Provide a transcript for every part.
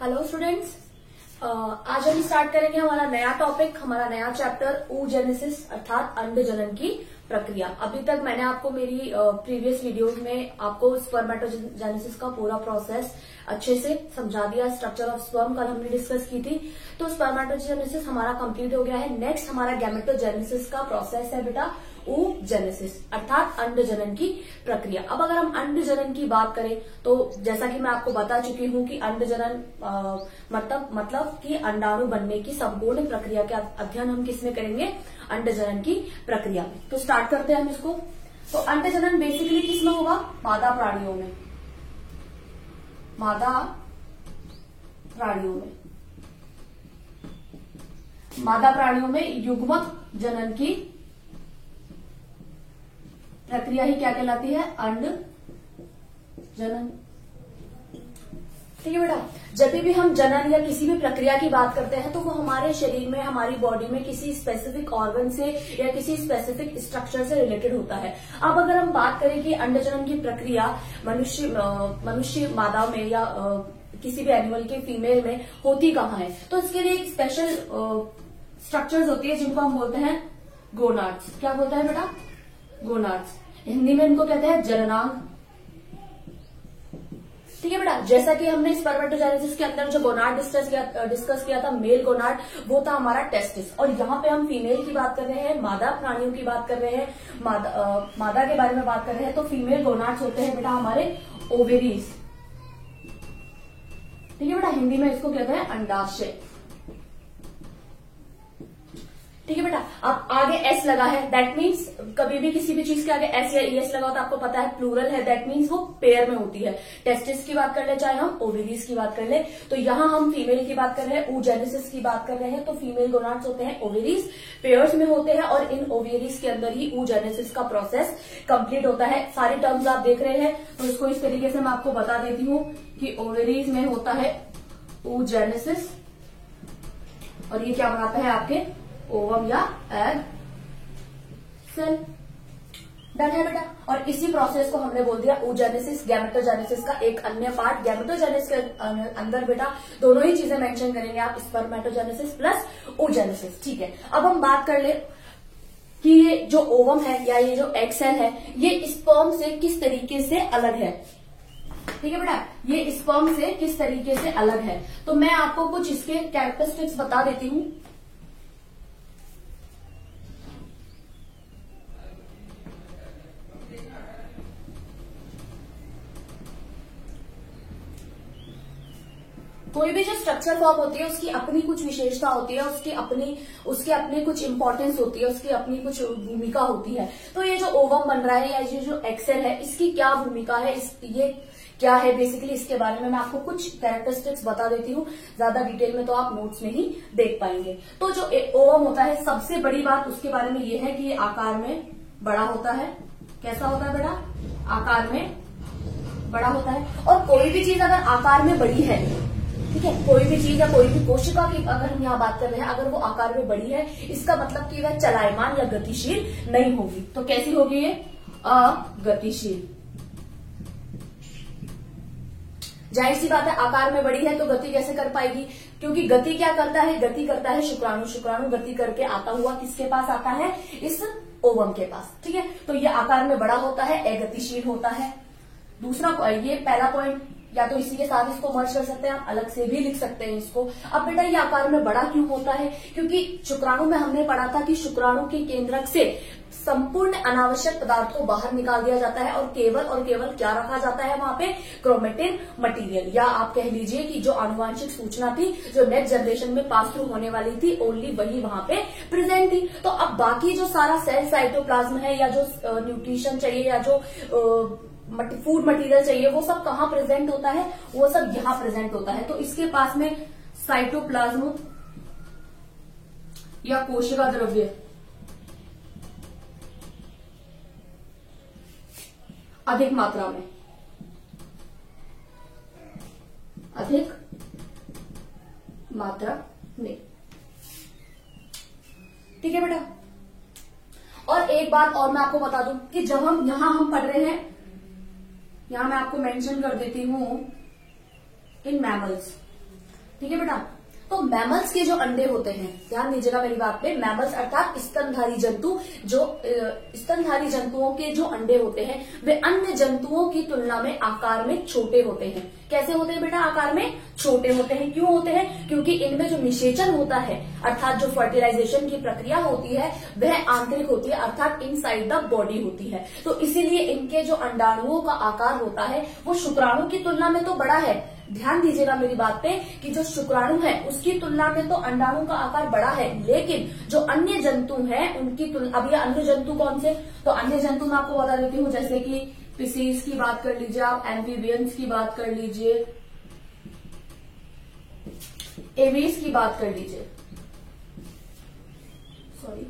Hello students, आज हम start करेंगे हमारा नया टॉपिक, हमारा नया चैप्टर oogenesis अर्थात अंड जनन की प्रक्रिया। अभी तक मैंने आपको मेरी प्रीवियस वीडियोस में आपको स्पर्मेटोजेनेसिस का पूरा प्रोसेस अच्छे से समझा दिया। स्ट्रक्चर ऑफ स्पर्म कल हमने डिस्कस की थी, तो स्पर्मेटोजेनेसिस हमारा कंप्लीट हो गया है। नेक्स्ट हमारा गैमेटोजेनेसिस का प्रोसेस है बेटा oogenesis अर्थात अंड जनन की प्रक्रिया। अब अगर हम अंड जनन की बात करें तो जैसा कि मैं आपको बता चुकी हूँ कि अंड जनन मतलब कि अंडाणु बनने की संपूर्ण प्रक्रिया का अध्ययन हम किसमें करेंगे, अंड जनन की प्रक्रिया में। तो स्टार्ट करते हैं हम इसको। तो अंड जनन बेसिकली किसमें होगा, मादा प्राणियों में, मादा प्राणियों में, मादा प्राणियों में युग्मक जनन की प्रक्रिया ही क्या कहलाती है, अंड जनन। ठीक है बेटा, जब भी हम जनन या किसी भी प्रक्रिया की बात करते हैं तो वो हमारे शरीर में, हमारी बॉडी में किसी स्पेसिफिक ऑर्गन से या किसी स्पेसिफिक स्ट्रक्चर से रिलेटेड होता है। अब अगर हम बात करें कि अंड जनन की प्रक्रिया मनुष्य मादा में या किसी भी एनिमल के फीमेल में होती कहाँ है, तो इसके लिए एक स्पेशल स्ट्रक्चर्स होती है जिनको हम बोलते हैं गोनाड्स। क्या बोलते हैं बेटा, गोनाड्स। हिंदी में इनको कहते हैं जननांग। ठीक है बेटा, जैसा कि हमने स्पर्मेटोजेनेसिस के अंदर जो गोनाड डिस्कस किया था, मेल गोनाड, वो था हमारा टेस्टिस। और यहाँ पे हम फीमेल की बात कर रहे हैं, मादा प्राणियों की बात कर रहे हैं, मादा के बारे में बात कर रहे हैं। तो फीमेल गोनाड्स होते हैं बेटा हमारे ओवेरीज। ठीक है बेटा, हिंदी में इसको कहते हैं अंडाशय। ठीक है बेटा, अब आगे एस लगा है, दैट मीन्स कभी भी किसी भी चीज के आगे एस या ईएस लगा हो तो आपको पता है प्लूरल है, दैट मीन्स वो पेयर में होती है। टेस्टिस की बात कर ले, चाहे हम ओवेरीज की बात कर ले, तो यहां हम फीमेल की बात कर रहे हैं, oogenesis की बात कर रहे हैं। तो फीमेल गोनाड्स होते हैं ओवेरीज, पेयर्स में होते हैं, और इन ओवेरीज के अंदर ही oogenesis का प्रोसेस कंप्लीट होता है। सारी टर्म्स आप देख रहे हैं, तो इसको इस तरीके से मैं आपको बता देती हूँ कि ओवेरीज में होता है oogenesis, और ये क्या बनाता है आपके ओवम या एग सेल। डन है बेटा, और इसी प्रोसेस को हमने बोल दिया oogenesis। गैमेटोजेनेसिस का एक अन्य पार्ट, गैमेटोजेनेसिस के अंदर बेटा दोनों ही चीजें मेंशन करेंगे आप, स्पर्मेटोजेनेसिस प्लस oogenesis। ठीक है, अब हम बात कर ले कि ये जो ओवम है या ये जो एग सेल है, ये स्पर्म से किस तरीके से अलग है। ठीक है बेटा, ये स्पर्म से किस तरीके से अलग है, तो मैं आपको कुछ इसके कैरेक्टरिस्टिक्स बता देती हूं। कोई भी जो स्ट्रक्चर फॉर्म होती है उसकी अपनी कुछ विशेषता होती है, उसके अपने कुछ इंपॉर्टेंस होती है, उसकी अपनी कुछ भूमिका होती है। तो ये जो ओवम बन रहा है या ये जो एक्सेल है, इसकी क्या भूमिका है, ये क्या है बेसिकली, इसके बारे में मैं आपको कुछ कैरेक्टरिस्टिक्स बता देती हूँ। ज्यादा डिटेल में तो आप नोट्स में ही देख पाएंगे। तो जो ओवम होता है, सबसे बड़ी बात उसके बारे में ये है कि ये आकार में बड़ा होता है। कैसा होता है बेटा, आकार में बड़ा होता है। और कोई भी चीज अगर आकार में बड़ी है, ठीक है, कोई भी चीज या कोई भी कोशिका की अगर हम यहाँ बात कर रहे हैं, अगर वो आकार में बड़ी है, इसका मतलब कि वह चलायमान या गतिशील नहीं होगी। तो कैसी होगी ये, अगतिशील। जाहिर सी बात है, आकार में बड़ी है तो गति कैसे कर पाएगी, क्योंकि गति क्या करता है, गति करता है शुक्राणु। शुक्राणु गति करके आता हुआ किसके पास आता है, इस ओवम के पास। ठीक है, तो ये आकार में बड़ा होता है, अगतिशील होता है। दूसरा, ये पहला पॉइंट, या तो इसी के साथ इसको मर्ज कर सकते हैं, आप अलग से भी लिख सकते हैं इसको। अब बेटा ये आकार में बड़ा क्यों होता है, क्योंकि शुक्राणु में हमने पढ़ा था कि शुक्राणु के केंद्रक से संपूर्ण अनावश्यक पदार्थ को बाहर निकाल दिया जाता है, और केवल क्या रखा जाता है वहां पे, क्रोमेटिन मटेरियल, या आप कह लीजिए कि जो आनुवांशिक सूचना थी, जो नेक्स्ट जनरेशन में पास थ्रू होने वाली थी, ओनली वही वहां पे प्रेजेंट थी। तो अब बाकी जो सारा सेल साइटोप्लाज्म है, या जो न्यूट्रिशन चाहिए, या जो फूड मटेरियल चाहिए, वो सब कहाँ प्रेजेंट होता है, वो सब यहाँ प्रेजेंट होता है। तो इसके पास में साइटोप्लाज्म या कोशिका द्रव्य अधिक मात्रा में, अधिक मात्रा में। ठीक है बेटा, और एक बात और मैं आपको बता दूं कि जब हम पढ़ रहे हैं, यहां मैं आपको मेंशन कर देती हूं इन मैमल्स, ठीक है बेटा। तो मैमल्स के जो अंडे होते हैं, ध्यान दीजिएगा मेरी बात पे, मैमल्स अर्थात स्तनधारी जंतु, जो स्तनधारी जंतुओं के जो अंडे होते हैं वे अन्य जंतुओं की तुलना में आकार में छोटे होते हैं। कैसे होते हैं बेटा? आकार में छोटे होते हैं। क्यों होते हैं? क्योंकि इनमें जो निषेचन होता है अर्थात जो फर्टिलाइजेशन की प्रक्रिया होती है वह आंतरिक होती है अर्थात इनसाइड द बॉडी होती है। तो इसीलिए इनके जो अंडाणुओं का आकार होता है वो शुक्राणु की तुलना में तो बड़ा है। ध्यान दीजिएगा मेरी बात पे कि जो शुक्राणु है उसकी तुलना में तो अंडाणु का आकार बड़ा है, लेकिन जो अन्य जंतु हैं उनकी तुलना, अब ये अन्य जंतु कौन से? तो अन्य जंतु मैं आपको बता देती हूँ, जैसे कि स्पीसीज की बात कर लीजिए आप, एम्फीबियंस की बात कर लीजिए, एवीज की बात कर लीजिए, सॉरी,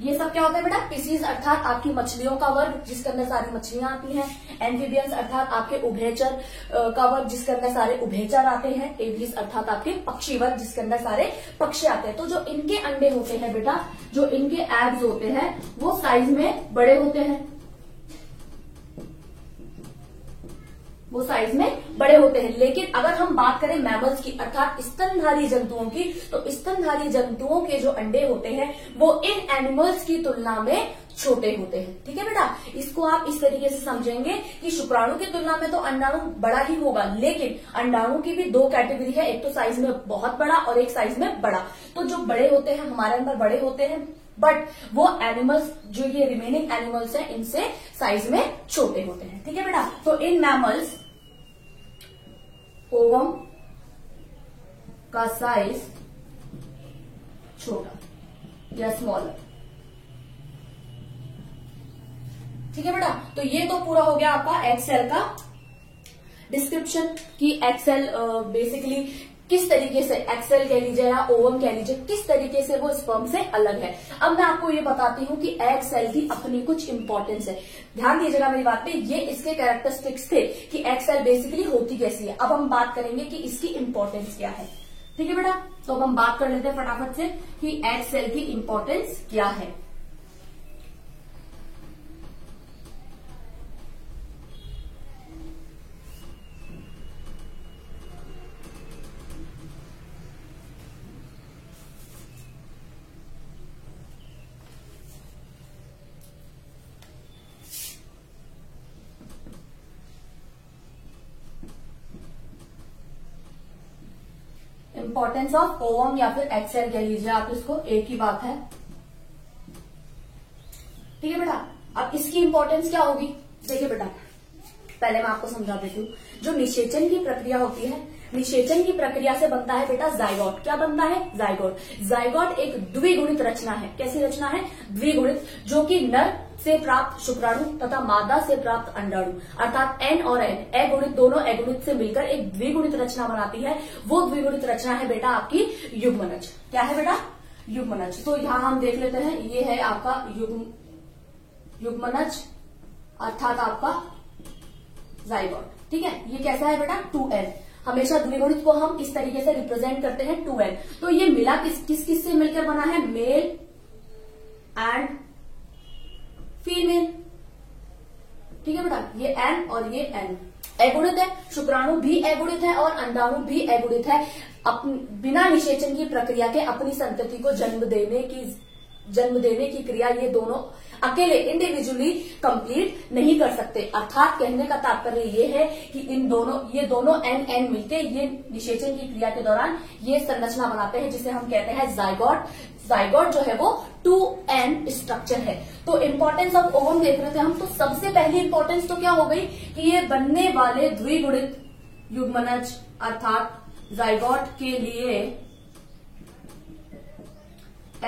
ये सब क्या होता है बेटा? स्पीसीज अर्थात आपकी मछलियों का वर्ग जिसके अंदर सारी मछलियां आती हैं, एम्फीबियंस अर्थात आपके उभयचर का वर्ग जिसके अंदर सारे उभयचर आते हैं, एवीज अर्थात आपके पक्षी वर्ग जिसके अंदर सारे पक्षी आते हैं। तो जो इनके अंडे होते हैं बेटा, जो इनके एग्स होते हैं वो साइज में बड़े होते हैं, वो साइज में बड़े होते हैं। लेकिन अगर हम बात करें मैमल्स की अर्थात स्तनधारी जंतुओं की, तो स्तनधारी जंतुओं के जो अंडे होते हैं वो इन एनिमल्स की तुलना में छोटे होते हैं। ठीक है बेटा, इसको आप इस तरीके से समझेंगे कि शुक्राणु की तुलना में तो अंडाणु बड़ा ही होगा, लेकिन अंडाणु की भी दो कैटेगरी है, एक तो साइज में बहुत बड़ा और एक साइज में बड़ा। तो जो बड़े होते हैं हमारे अंदर बड़े होते हैं, बट वो एनिमल्स जो ये रिमेनिंग एनिमल्स हैं इनसे साइज में छोटे होते हैं। ठीक है बेटा, तो इन मैमल्स ओवम का साइज छोटा या स्मॉलर। ठीक है बेटा, तो ये तो पूरा हो गया आपका एग सेल का डिस्क्रिप्शन कि एग सेल बेसिकली किस तरीके से, एग सेल कह लीजिए या ओवम कह लीजिए, किस तरीके से वो स्पर्म से अलग है। अब मैं आपको ये बताती हूँ कि एग सेल की अपनी कुछ इंपॉर्टेंस है। ध्यान दीजिएगा मेरी बात पे, ये इसके कैरेक्टरिस्टिक्स थे कि एग सेल बेसिकली होती कैसी है। अब हम बात करेंगे कि इसकी इंपॉर्टेंस क्या है। ठीक है बेटा, तो अब हम बात कर लेते हैं फटाफट से कि एग सेल की इंपॉर्टेंस क्या है। इंपॉर्टेंस ऑफ ओवम या फिर एग सेल कह लीजिए आप इसको, एक ही बात है। ठीक है बेटा, अब इसकी इंपॉर्टेंस क्या होगी? देखिए बेटा, पहले मैं आपको समझा देती हूँ। जो निषेचन की प्रक्रिया होती है, निषेचन की प्रक्रिया से बनता है बेटा जाइगोट। क्या बनता है? जाइगोट। जाइगोट एक द्विगुणित रचना है। कैसी रचना है? द्विगुणित, जो कि नर से प्राप्त शुक्राणु तथा मादा से प्राप्त अंडाणु अर्थात एन और एन अगुणित, दोनों अगुणित से मिलकर एक द्विगुणित रचना बनाती है। वो द्विगुणित रचना है बेटा आपकी युग्मनज। क्या है बेटा? युग्मनज। तो यहां हम देख लेते हैं, ये है आपका युग्मनज अर्थात आपका जाइगोट। ठीक है, ये कैसा है बेटा? 2n। हमेशा द्विगुणित को हम इस तरीके से रिप्रेजेंट करते हैं 2n। तो ये मिला किस किस से मिलकर बना है? Male and female. ठीक है बेटा, ये n और ये n अगुणित है, शुक्राणु भी अगुणित है और अंडाणु भी अगुणित है। बिना निषेचन की प्रक्रिया के अपनी संतति को जन्म देने की क्रिया ये दोनों अकेले इंडिविजुअली कंप्लीट नहीं कर सकते। अर्थात कहने का तात्पर्य ये है कि ये दोनों एन एन मिलके ये निषेचन की क्रिया के दौरान ये संरचना बनाते हैं जिसे हम कहते हैं जाइगोट। जाइगोट जो है वो 2n स्ट्रक्चर है। तो इंपॉर्टेंस ऑफ ओवम देख रहे थे हम, तो सबसे पहली इंपॉर्टेंस तो क्या हो गई कि ये बनने वाले द्विगुणित युग्मनज अर्थात जाइगोट के लिए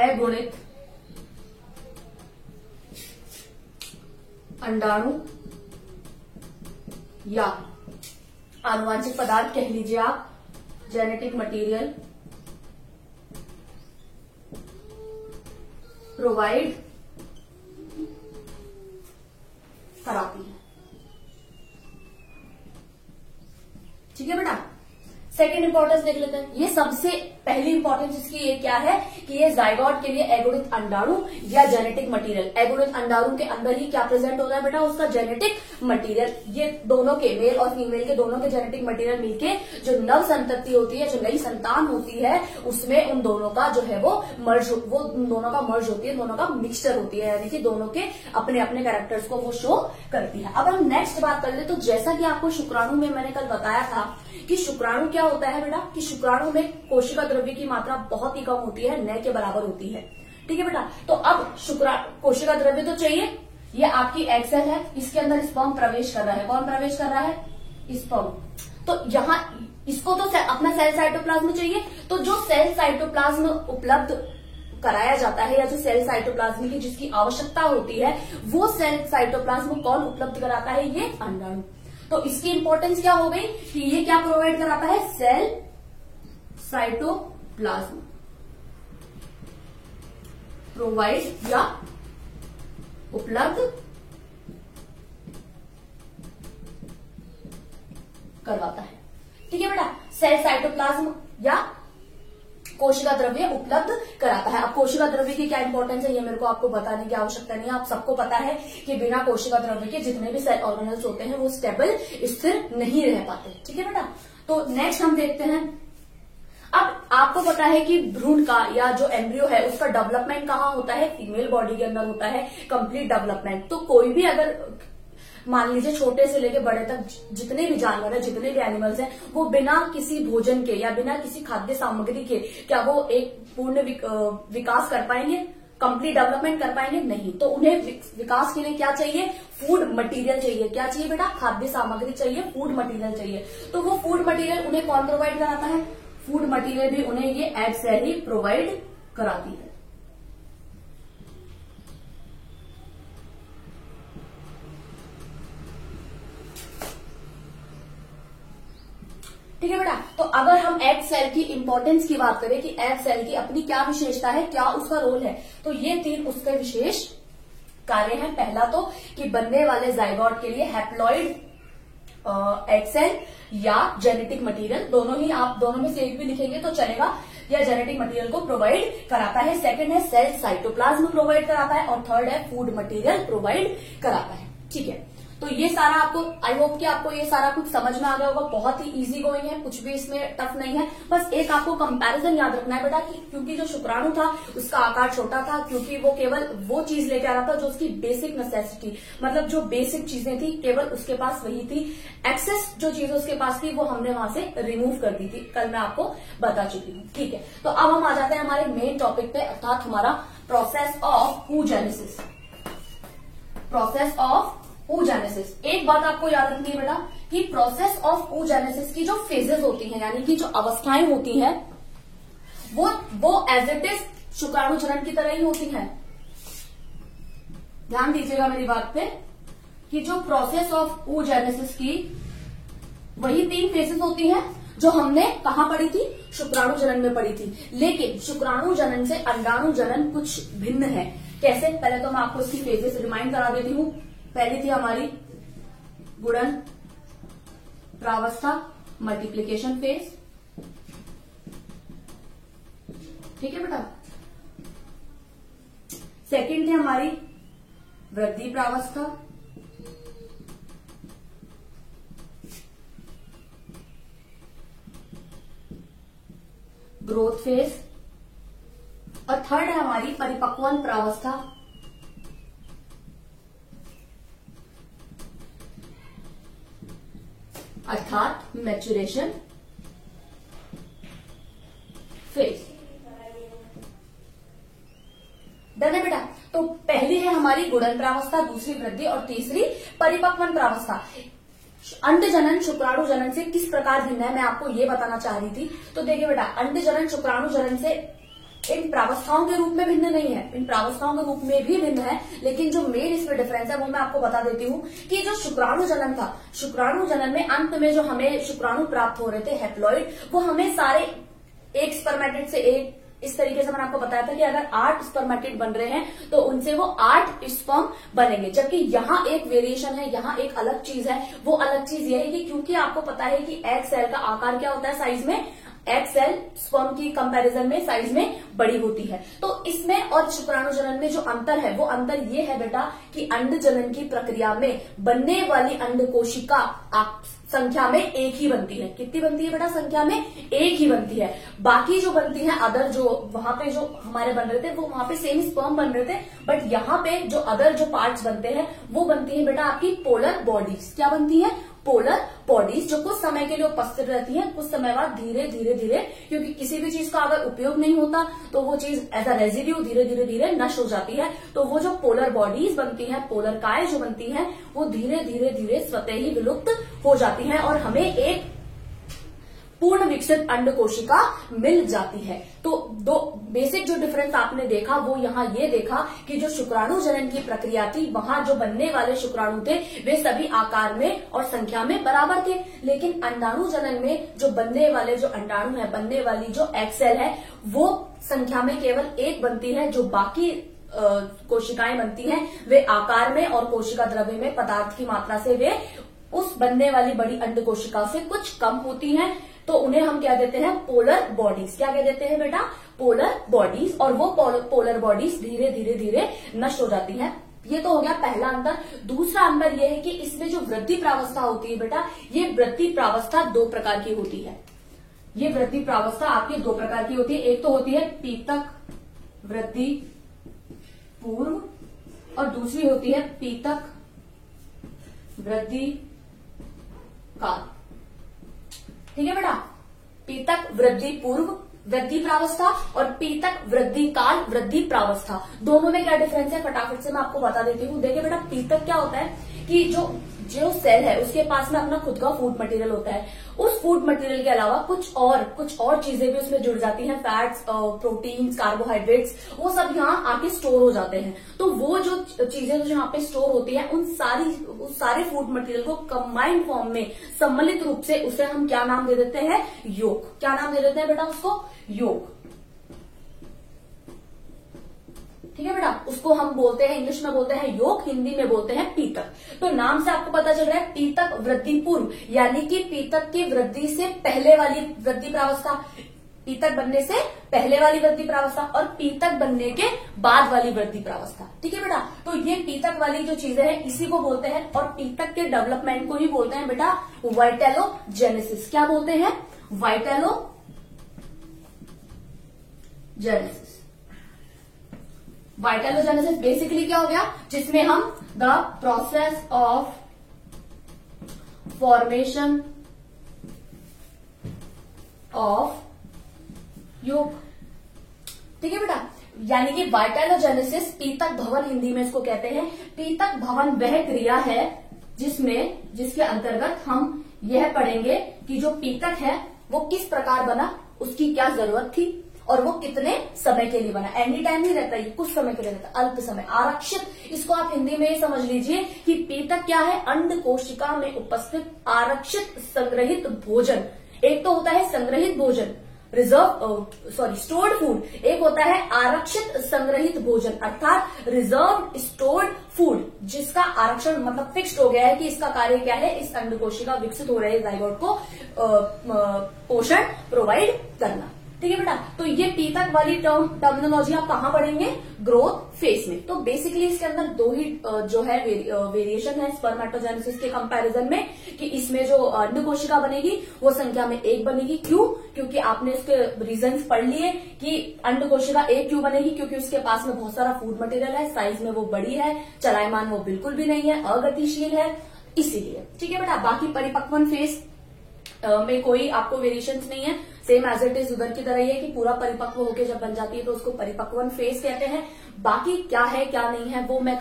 अगुणित अंडाणु या आनुवांशिक पदार्थ कह लीजिए आप, जेनेटिक मटेरियल प्रोवाइड कराती है। ठीक है बेटा, सेकेंड इंपॉर्टेंस देख लेते हैं। ये सबसे पहली इंपॉर्टेंस इसकी ये क्या है कि ये जाइगोट के लिए एगोनिक अंडाणु या जेनेटिक मटेरियल, एगोनिक अंडाणु के अंदर ही क्या प्रेजेंट होता है बेटा, उसका जेनेटिक मटेरियल। ये दोनों के, मेल और फीमेल के दोनों के जेनेटिक मटेरियल मिलके जो नव संतति होती है, जो नई संतान होती है, उसमें उन दोनों का जो है वो उन दोनों का मर्ज होती है, दोनों का मिक्सचर होती है, यानी कि दोनों के अपने अपने कैरेक्टर्स को वो शो करती है। अब हम नेक्स्ट बात कर ले तो जैसा कि आपको शुक्राणु में मैंने कल बताया था कि शुक्राणु क्या होता है बेटा, कि शुक्राणु में कोशिका द्रव्य की मात्रा बहुत ही कम होती है, न के बराबर होती है। ठीक है बेटा, तो अब कोशिका द्रव्य तो चाहिए। ये आपकी एग सेल है, इसके अंदर स्पर्म प्रवेश कर रहा है। कौन प्रवेश कर रहा है? स्पर्म। तो यहाँ इसको तो अपना सेल साइटोप्लाज्म चाहिए, तो जो सेल साइटोप्लाज्म उपलब्ध कराया जाता है या जो सेल साइटोप्लाज्म की जिसकी आवश्यकता होती है, वो सेल साइटोप्लाज्म कौन उपलब्ध कराता है? ये अंडाणु। तो इसकी इंपॉर्टेंस क्या हो गई कि ये क्या प्रोवाइड कराता है? सेल साइटोप्लाज्म प्रोवाइड या उपलब्ध करवाता है। ठीक है बेटा, सेल साइटोप्लाज्म या कोशिका द्रव्य उपलब्ध कराता है। अब कोशिका द्रव्य की क्या इंपॉर्टेंस है ये मेरे को आपको बताने की आवश्यकता नहीं है। आप सबको पता है कि बिना कोशिका द्रव्य के जितने भी सेल ऑर्गेनल्स होते हैं वो स्टेबल, स्थिर नहीं रह पाते। ठीक है बेटा, तो नेक्स्ट हम देखते हैं। अब आपको पता है कि भ्रूण का या जो एम्ब्रियो है उसका डेवलपमेंट कहाँ होता है? फीमेल बॉडी के अंदर होता है कंप्लीट डेवलपमेंट। तो कोई भी अगर मान लीजिए छोटे से लेके बड़े तक जितने भी जानवर है, जितने भी एनिमल्स हैं, वो बिना किसी भोजन के या बिना किसी खाद्य सामग्री के क्या वो एक पूर्ण विकास कर पाएंगे, कंप्लीट डेवलपमेंट कर पाएंगे? नहीं। तो उन्हें विकास के लिए क्या चाहिए? फूड मटेरियल चाहिए। क्या चाहिए बेटा? खाद्य सामग्री चाहिए, फूड मटेरियल चाहिए। तो वो फूड मटेरियल उन्हें कौन प्रोवाइड कराता है? फूड मटेरियल भी उन्हें ये एग सेल ही प्रोवाइड कराती है। ठीक है बेटा, तो अगर हम एग सेल की इंपॉर्टेंस की बात करें कि एग सेल की अपनी क्या विशेषता है, क्या उसका रोल है, तो ये 3 उसके विशेष कार्य हैं। पहला तो कि बनने वाले जाइगोट के लिए हैप्लॉइड एग सेल या जेनेटिक मटेरियल, दोनों में से एक भी लिखेंगे तो चलेगा, या जेनेटिक मटेरियल को प्रोवाइड कराता है। सेकंड है सेल साइटोप्लाज्म प्रोवाइड कराता है, और थर्ड है फूड मटेरियल प्रोवाइड कराता है। ठीक है, तो ये सारा आपको, आई होप कि आपको ये सारा कुछ समझ में आ गया होगा। बहुत ही इजी गोइंग है, कुछ भी इसमें टफ नहीं है। बस एक आपको कंपैरिजन याद रखना है बेटा कि क्योंकि जो शुक्राणु था उसका आकार छोटा था, क्योंकि वो केवल वो चीज लेके आ रहा था जो उसकी बेसिक नेसेसिटी, मतलब जो बेसिक चीजें थी केवल उसके पास वही थी। एक्सेस जो चीजें उसके पास थी वो हमने वहां से रिमूव कर दी थी, कल मैं आपको बता चुकी हूँ। ठीक है, तो अब हम आ जाते हैं हमारे मेन टॉपिक पे, अर्थात हमारा process of oogenesis। Process of oogenesis। एक बात आपको याद रखनी है बेटा कि प्रोसेस ऑफ oogenesis की जो फेजेस होती हैं, यानी कि जो अवस्थाएं होती हैं, वो एज इट इज शुक्राणु जनन की तरह ही होती हैं। ध्यान दीजिएगा मेरी बात पे कि जो प्रोसेस ऑफ oogenesis की वही 3 फेजेस होती हैं जो हमने कहां पढ़ी थी? शुक्राणु जनन में पढ़ी थी। लेकिन शुक्राणु जनन से अंडाणु जनन कुछ भिन्न है। कैसे? पहले तो मैं आपको इसकी फेजेस रिमाइंड करा देती हूँ। पहली थी हमारी गुणन प्रावस्था, मल्टीप्लीकेशन फेज। ठीक है बेटा। सेकंड थी हमारी वृद्धि प्रावस्था, ग्रोथ फेज, और थर्ड है हमारी परिपक्वन प्रावस्था, अर्थात मैच्योरेशन फेज। डन है बेटा। तो पहली है हमारी गुणन प्रावस्था, दूसरी वृद्धि और तीसरी परिपक्वन प्रावस्था। अंड जनन शुक्राणु जनन से किस प्रकार भिन्न है मैं आपको ये बताना चाह रही थी। तो देखिए बेटा, अंड जनन शुक्राणु जनन से इन प्रावस्थाओं के रूप में भिन्न नहीं है, इन प्रावस्थाओं के रूप में भी भिन्न है, लेकिन जो मेन इसमें डिफरेंस है वो मैं आपको बता देती हूँ कि जो शुक्राणु जनन था, शुक्राणु जनन में अंत में जो हमें शुक्राणु प्राप्त हो रहे थे हैप्लॉइड, वो हमें सारे एक स्पर्मेटिड से इस तरीके से मैंने आपको बताया था कि अगर 8 स्पर्मेटिड बन रहे हैं तो उनसे वो 8 स्पर्म बनेंगे। जबकि यहाँ एक वेरिएशन है, यहाँ एक अलग चीज है। वो अलग चीज ये है कि क्योंकि आपको पता है कि एग सेल का आकार क्या होता है साइज में, एग सेल स्पर्म की कंपैरिजन में साइज में बड़ी होती है। तो इसमें और शुक्राणु जनन में जो अंतर है वो अंतर ये है बेटा कि अंड जनन की प्रक्रिया में बनने वाली अंड कोशिका संख्या में एक ही बनती है। कितनी बनती है बेटा? संख्या में एक ही बनती है। बाकी जो बनती है अदर, जो वहां पे जो हमारे बन रहे थे वो वहां पे सेम स्पर्म बन रहे थे, बट यहाँ पे जो अदर जो पार्ट्स बनते हैं वो बनती है बेटा आपकी पोलर बॉडीज। क्या बनती है? पोलर बॉडीज, जो कुछ समय के लिए उपस्थित रहती है, कुछ समय बाद धीरे धीरे धीरे, क्योंकि किसी भी चीज का अगर उपयोग नहीं होता तो वो चीज एज अ रेजिड्यू धीरे धीरे धीरे नष्ट हो जाती है। तो वो जो पोलर बॉडीज बनती है, पोलर काय जो बनती है, वो धीरे धीरे धीरे स्वतः ही विलुप्त हो जाती है और हमें एक पूर्ण विकसित अंड कोशिका मिल जाती है। तो दो बेसिक जो डिफरेंस आपने देखा वो यहाँ ये देखा कि जो शुक्राणु जनन की प्रक्रिया थी वहां जो बनने वाले शुक्राणु थे वे सभी आकार में और संख्या में बराबर थे, लेकिन अंडाणु जनन में जो बनने वाले जो अंडाणु है, बनने वाली जो एग सेल है, वो संख्या में केवल एक बनती है। जो बाकी कोशिकाएं बनती हैं वे आकार में और कोशिका द्रव्य में पदार्थ की मात्रा से वे उस बनने वाली बड़ी अंड कोशिका से कुछ कम होती हैं। तो उन्हें हम क्या देते हैं? Polar bodies. क्या देते हैं बेटा? Polar bodies. और वो पोलर बॉडीज धीरे धीरे धीरे नष्ट हो जाती हैं। ये तो हो गया पहला अंतर। दूसरा अंतर यह है कि इसमें जो वृद्धि प्रावस्था होती है बेटा, ये वृद्धि प्रावस्था दो प्रकार की होती है। ये वृद्धि प्रावस्था आपकी दो प्रकार की होती है। एक तो होती है पीतक वृद्धि पूर्व और दूसरी होती है पीतक वृद्धि काल। ठीक है बेटा? पीतक वृद्धि पूर्व वृद्धि प्रावस्था और पीतक वृद्धि काल वृद्धि प्रावस्था, दोनों में क्या डिफरेंस है फटाफट से मैं आपको बता देती हूँ। देखिए बेटा, पीतक क्या होता है कि जो सेल है उसके पास में अपना खुद का फूड मटेरियल होता है। उस फूड मटेरियल के अलावा कुछ और चीजें भी उसमें जुड़ जाती हैं, फैट्स, प्रोटीन्स, कार्बोहाइड्रेट्स, वो सब यहाँ आके स्टोर हो जाते हैं। तो वो जो चीजें जो यहाँ पे स्टोर होती है उस सारे फूड मटेरियल को कंबाइंड फॉर्म में सम्मिलित रूप से उसे हम क्या नाम दे देते हैं? योग। क्या नाम दे देते हैं बेटा उसको? योग। ठीक है बेटा? उसको हम बोलते हैं, इंग्लिश में बोलते हैं योग, हिंदी में बोलते हैं पीतक। तो नाम से आपको पता चल रहा है पीतक वृद्धि पूर्व, यानी कि पीतक की वृद्धि से पहले वाली वृद्धि प्रावस्था, पीतक बनने से पहले वाली वृद्धि प्रावस्था और पीतक बनने के बाद वाली वृद्धि प्रावस्था। ठीक है बेटा? तो ये पीतक वाली जो चीजें हैं इसी को बोलते हैं और पीतक के डेवलपमेंट को ही बोलते हैं बेटा वाइटेलोजेनेसिस। क्या बोलते हैं? वाइटेलोजेनेसिस। वाइटेलोजेनेसिस बेसिकली क्या हो गया? जिसमें हम the process of formation of योग। ठीक है बेटा? यानी कि वाइटेलोजेनेसिस पीतक भवन हिंदी में इसको कहते हैं। पीतक भवन वह क्रिया है जिसके अंतर्गत हम यह पढ़ेंगे कि जो पीतक है वो किस प्रकार बना, उसकी क्या जरूरत थी और वो कितने समय के लिए बना। एनी टाइम नहीं रहता, ये कुछ समय के लिए रहता, अल्प समय, आरक्षित। इसको आप हिंदी में समझ लीजिए कि पीतक क्या है? अंड कोशिका में उपस्थित आरक्षित संग्रहित भोजन। एक तो होता है संग्रहित भोजन, स्टोर्ड फूड, एक होता है आरक्षित संग्रहित भोजन अर्थात रिजर्व स्टोर्ड फूड, जिसका आरक्षण मतलब फिक्स्ड हो गया है कि इसका कार्य क्या है? इस अंड कोशिका विकसित हो रहे जाइगोट को पोषण प्रोवाइड करना। ठीक है बेटा? तो ये पीतक वाली टर्मिनोलॉजी आप कहां पढ़ेंगे? ग्रोथ फेज में। तो बेसिकली इसके अंदर दो ही जो है वेरिएशन है स्पर्मेटोजेनेसिस के कंपैरिजन में, कि इसमें जो अंड कोशिका बनेगी वो संख्या में एक बनेगी। क्यों? क्योंकि आपने इसके रीजंस पढ़ लिए कि अंड कोशिका एक क्यों बनेगी, क्योंकि उसके पास में बहुत सारा फूड मटेरियल है, साइज में वो बड़ी है, चलायमान वो बिल्कुल भी नहीं है, अगतिशील है, इसीलिए। ठीक है बेटा? बाकी परिपक्वन फेज में कोई आपको वेरिएशंस नहीं है, सेम एज इट इज उधर की तरह ही है कि पूरा परिपक्व होकर जब बन जाती है तो उसको परिपक्वन फेज कहते हैं। बाकी क्या है क्या नहीं है वो मैं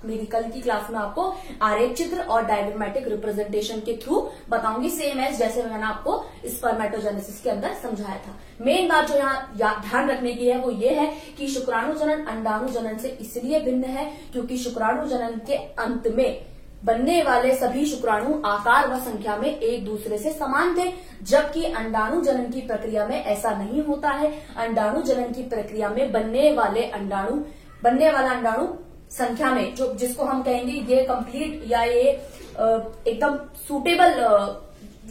मेरी कल की क्लास में आपको आरेख चित्र और डायग्रामेटिक रिप्रेजेंटेशन के थ्रू बताऊंगी, सेम एज जैसे मैंने आपको स्पर्मेटोजेनेसिस के अंदर समझाया था। मेन बात जो यहाँ ध्यान रखने की है वो ये है कि शुक्राणु जनन अंडाणु जनन से इसलिए भिन्न है क्योंकि शुक्राणु जनन के अंत में बनने वाले सभी शुक्राणु आकार व संख्या में एक दूसरे से समान थे, जबकि अंडाणु जनन की प्रक्रिया में ऐसा नहीं होता है। अंडाणु जनन की प्रक्रिया में बनने वाला अंडाणु संख्या में जिसको हम कहेंगे ये कंप्लीट या ये एकदम सूटेबल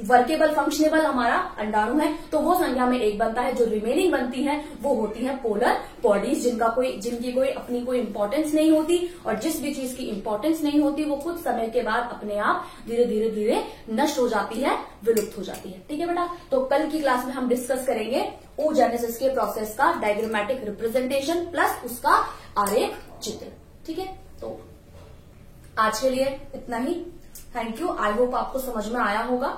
वर्केबल फंक्शनेबल हमारा अंडाणु है, तो वो संख्या में एक बनता है। जो रिमेनिंग बनती है वो होती है पोलर बॉडीज, जिनकी कोई अपनी कोई इंपॉर्टेंस नहीं होती, और जिस भी चीज की इंपॉर्टेंस नहीं होती वो कुछ समय के बाद अपने आप धीरे धीरे धीरे नष्ट हो जाती है, विलुप्त हो जाती है। ठीक है बेटा, तो कल की क्लास में हम डिस्कस करेंगे oogenesis के प्रोसेस का डायग्रामेटिक रिप्रेजेंटेशन प्लस उसका आरेख चित्र। ठीक है, तो आज के लिए इतना ही। Thank you. आई होप आपको समझ में आया होगा।